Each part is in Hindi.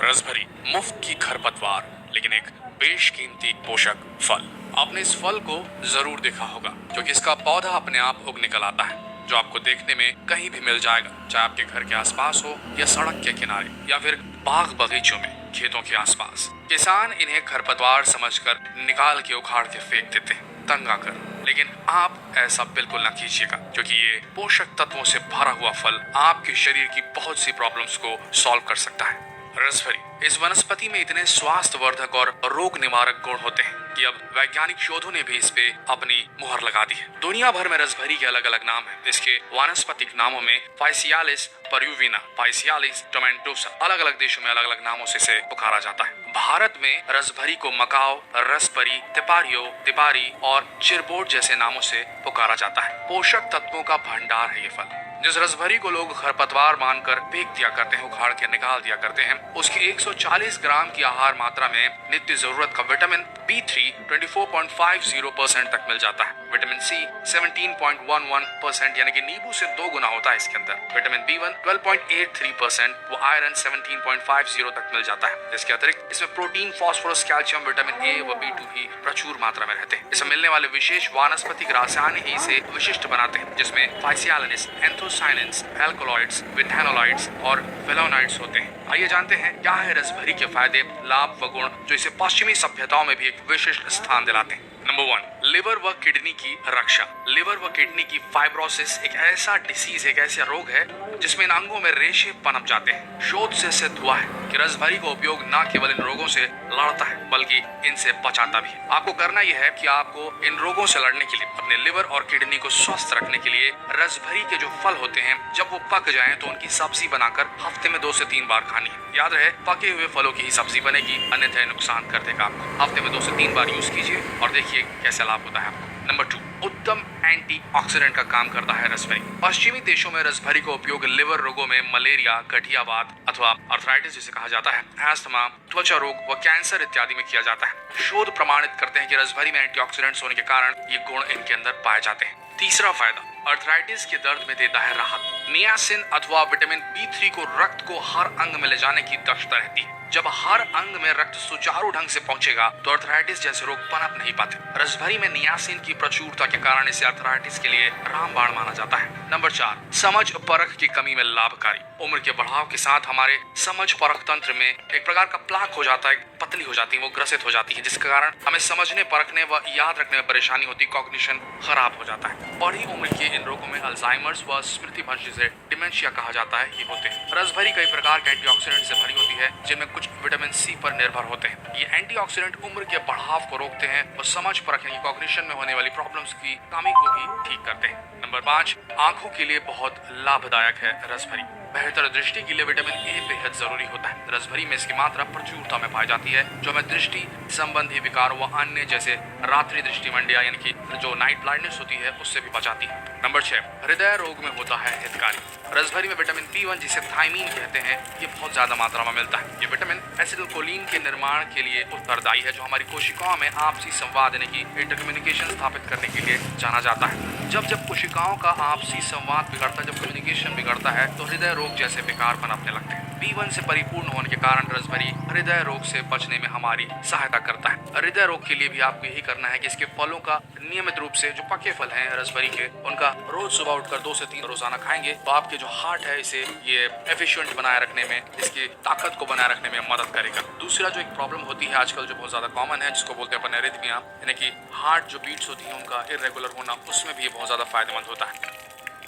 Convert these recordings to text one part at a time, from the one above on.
रसभरी मुफ्त की खरपतवार, लेकिन एक बेशकीमती पोषक फल। आपने इस फल को जरूर देखा होगा क्योंकि इसका पौधा अपने आप उग निकल आता है, जो आपको देखने में कहीं भी मिल जाएगा, चाहे आपके घर के आसपास हो या सड़क के किनारे या फिर बाग बगीचों में, खेतों के आसपास। किसान इन्हें खरपतवार समझकर निकाल के उखाड़ के फेंक देते हैं, तंग आकर। लेकिन आप ऐसा बिल्कुल ना कीजिएगा क्योंकि ये पोषक तत्वों से भरा हुआ फल आपके शरीर की बहुत सी प्रॉब्लम्स को सॉल्व कर सकता है। रसभरी इस वनस्पति में इतने स्वास्थ्यवर्धक और रोग निवारक गुण होते हैं कि अब वैज्ञानिक शोधों ने भी इस पे अपनी मुहर लगा दी है। दुनिया भर में रसभरी के अलग अलग नाम हैं। इसके वानस्पतिक नामों में फाइसियालिस परयूविना, फाइसियालिस टोमेंटोसा, अलग अलग देशों में अलग अलग नामों से इसे पुकारा जाता है। भारत में रसभरी को मकाओ, रसपरी, तिपारियो, तिपारी और चिरबोट जैसे नामों से पुकारा जाता है। पोषक तत्वों का भंडार है ये फल। जिस रसभरी को लोग खरपतवार मानकर फेंक दिया करते हैं, उखाड़ के निकाल दिया करते हैं, उसकी 140 ग्राम की आहार मात्रा में नित्य जरूरत का विटामिन B3 24.50% तक मिल जाता है। विटामिन C 17.11% यानी कि नींबू से 2 गुना होता है इसके अंदर। विटामिन B1 12.83%, वो आयरन 17.50 तक मिल जाता है। इसके अतिरिक्त इसमें protein, phosphorus, calcium, vitamin A व B2 भी प्रचुर मात्रा में रहते हैं। इसमें मिलने वाले विशेष वानस्पतिक रसायन ही इसे विशिष्ट बनाते हैं, जिसमें फाइसियालिस, एंथोसाइनिन्स, एल्कोलॉइड्स, विथेनोलॉइड्स और फ्लेवोनॉइड्स होते हैं। आइए जानते हैं क्या है रसभरी के फायदे, लाभ व गुण जो इसे पश्चिमी सभ्यताओं में भी एक विशिष्ट स्थान दिलाते हैं। नंबर 1, लिवर व किडनी की रक्षा। लिवर व किडनी की फाइब्रोसिस एक ऐसा डिसीज, एक ऐसा रोग है जिसमें इन अंगों में रेशे पनप जाते हैं। शोध से सिद्ध हुआ है कि रसभरी का उपयोग न केवल इन रोगों से लड़ता है बल्कि इनसे बचाता भी है। आपको करना यह है कि आपको इन रोगों से लड़ने के लिए, अपने लिवर और किडनी को स्वस्थ रखने के लिए रसभरी के जो फल होते हैं, जब वो पक जाएं तो उनकी सब्जी बनाकर हफ्ते में 2 से 3 बार खानी है। याद रहे, पके हुए फलों की ही सब्जी बनेगी, अन्यथा नुकसान कर देगा आपको। हफ्ते में 2 से 3 बार यूज कीजिए और देखिए कैसा लाभ होता है आपको। नंबर 2, उत्तम एंटीऑक्सीडेंट का काम करता है रसभरी। पश्चिमी देशों में रसभरी का उपयोग लिवर रोगों में मलेरिया, गठियावात अथवा अर्थराइटिस जिसे कहा जाता है, अस्थमा, त्वचा रोग व कैंसर इत्यादि में किया जाता है। शोध प्रमाणित करते हैं कि रसभरी में एंटीऑक्सीडेंट्स होने के कारण ये गुण इनके अंदर पाए जाते हैं। तीसरा फायदा, अर्थराइटिस के दर्द में देता है राहत। नियासिन अथवा विटामिन B3 को रक्त को हर अंग में ले जाने की दक्षता रहती है। जब हर अंग में रक्त सुचारू ढंग से पहुंचेगा तो अर्थराइटिस जैसे रोग पनप नहीं पाते। रसभरी में नियासिन की प्रचुरता के कारण इसे अर्थराइटिस के लिए रामबाण माना जाता है। नंबर 4, समझ परख की कमी में लाभकारी। उम्र के बढ़ाव के साथ हमारे समझ परख तंत्र में एक प्रकार का प्लाक हो जाता है, पतली हो जाती है, वो ग्रसित हो जाती है, जिसके कारण हमें समझने, परखने व याद रखने में परेशानी होती, कॉग्निशन खराब हो जाता है। बड़ी उम्र के इन रोगों में अल्जाइमर्स व स्मृति भ्रंश जिसे डिमेंशिया कहा जाता है, ये होते हैं। रसभरी कई प्रकार के एंटीऑक्सीडेंट से भरी होती है, जिनमें कुछ विटामिन C पर निर्भर होते हैं। ये एंटीऑक्सीडेंट उम्र के बढ़ाव को रोकते हैं और समझ परखने की, कॉग्निशन में होने वाली प्रॉब्लम्स की कमी को भी ठीक करते हैं। नंबर 5, आंखों के लिए बहुत लाभदायक है रसभरी। बेहतर दृष्टि के लिए विटामिन A बेहद जरूरी होता है। रसभरी में इसकी मात्रा प्रचुरता में पाई जाती है, जो हमें दृष्टि संबंधी विकारों व अन्य जैसे रात्रि दृष्टिमंडिया यानी कि जो नाइट ब्लाइंडनेस होती है उससे भी बचाती है। नंबर 6, हृदय रोग में होता है हितकारी। रसभरी में विटामिन B1 जिसे थायमीन कहते हैं, ये बहुत ज्यादा मात्रा में मिलता है। ये विटामिन एसिटिलकोलिन के निर्माण के लिए उत्तरदायी है, जो हमारी कोशिकाओं में आपसी संवाद यानी कि इंटरकम्युनिकेशन स्थापित करने के लिए जाना जाता है। जब कोशिकाओं का आपसी संवाद बिगड़ता है, जब कम्युनिकेशन बिगड़ता है तो हृदय रोग जैसे विकार पनपने लगते हैं। B1 से परिपूर्ण होने के कारण रसभरी हृदय रोग से बचने में हमारी सहायता करता है। हृदय रोग के लिए भी आपको यही करना है कि इसके फलों का नियमित रूप से, जो पके फल हैं रसभरी के, उनका रोज सुबह उठकर 2 से 3 रोजाना खाएंगे तो आपके जो हार्ट है इसे ये एफिशिएंट बनाए रखने में, इसकी ताकत को बनाए रखने में मदद करेगा। दूसरा जो एक प्रॉब्लम होती है आजकल जो बहुत ज्यादा कॉमन है, जिसको बोलते हैं अपन एरिथमिया, यानी कि हार्ट जो बीट्स होती है उनका इरेगुलर होना, उसमें भी ये बहुत ज्यादा फायदेमंद होता है।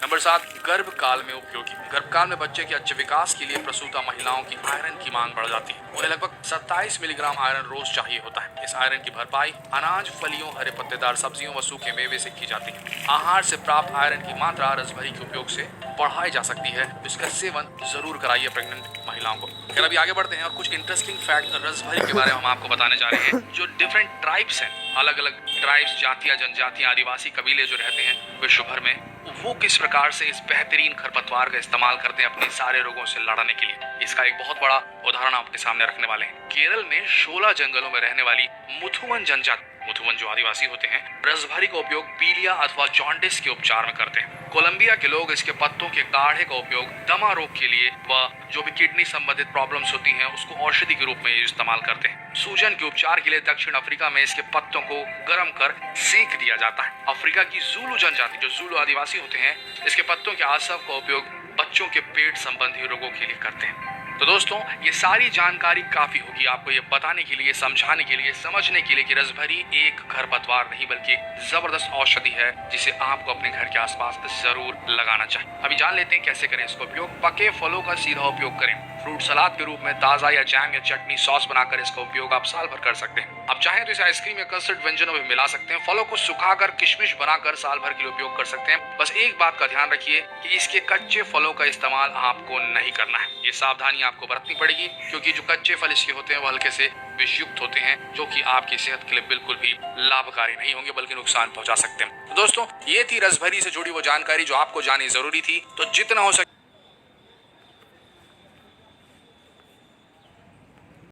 नंबर 7, गर्भकाल में उपयोगी। गर्भकाल में बच्चे के अच्छे विकास के लिए प्रसूता महिलाओं की आयरन की मांग बढ़ जाती है। उन्हें लगभग 27 मिलीग्राम आयरन रोज चाहिए होता है। इस आयरन की भरपाई अनाज, फलियों, हरे पत्तेदार सब्जियों व सूखे मेवे से की जाती है। आहार से प्राप्त आयरन की मात्रा रसभरी के उपयोग से बढ़ाई जा सकती है। इसका सेवन जरूर कराइए प्रेग्नेंट महिलाओं को। फिर अभी आगे बढ़ते हैं और कुछ इंटरेस्टिंग फैक्ट रसभरी के बारे में हम आपको बताने जा रहे हैं। जो डिफरेंट ट्राइब्स हैं, अलग अलग ट्राइब्स, जातियां, जनजातियां, आदिवासी कबीले जो रहते हैं विश्व भर में, वो किस प्रकार से इस बेहतरीन खरपतवार का इस्तेमाल करते हैं अपने सारे रोगों से लड़ने के लिए, इसका एक बहुत बड़ा उदाहरण आपके सामने रखने वाले हैं। केरल में 16 जंगलों में रहने वाली मुथुवन जनजाति मुथुवन जो आदिवासी होते हैं रसभरी का उपयोग पीलिया अथवा जॉन्डिस के उपचार में करते हैं। कोलंबिया के लोग इसके पत्तों के काढ़े का उपयोग दमा रोग के लिए व जो भी किडनी संबंधित प्रॉब्लम्स होती हैं उसको औषधि के रूप में इस्तेमाल करते हैं। सूजन के उपचार के लिए दक्षिण अफ्रीका में इसके पत्तों को गर्म कर सेक दिया जाता है। अफ्रीका की जूलू जनजाति जो जूलू आदिवासी होते हैं इसके पत्तों के आसव का उपयोग बच्चों के पेट संबंधी रोगों के लिए करते हैं। तो दोस्तों ये सारी जानकारी काफी होगी आपको ये बताने के लिए, समझाने के लिए, समझने के लिए कि रसभरी एक खरपतवार नहीं बल्कि एक जबरदस्त औषधि है जिसे आपको अपने घर के आसपास जरूर लगाना चाहिए। अभी जान लेते हैं कैसे करें इसका उपयोग। पके फलों का सीधा उपयोग करें। फ्रूट सलाद के रूप में ताजा या जैम या चटनी सॉस बनाकर इसका उपयोग आप साल भर कर सकते हैं। आप चाहें तो इसे आइसक्रीम या कस्टर्ड व्यंजनों में मिला सकते हैं। फलों को सुखाकर किशमिश बनाकर साल भर के लिए उपयोग कर सकते हैं। बस एक बात का ध्यान रखिए कि इसके कच्चे फलों का इस्तेमाल आपको नहीं करना है। ये सावधानी आपको बरतनी पड़ेगी क्योंकि जो कच्चे फल इसके होते हैं वो हल्के से विषयुक्त होते हैं जो कि आपकी सेहत के लिए बिल्कुल भी लाभकारी नहीं होंगे बल्कि नुकसान पहुंचा सकते हैं। तो दोस्तों ये थी रसभरी से जुड़ी वो जानकारी जो आपको जाननी जरूरी थी। तो जितना हो सके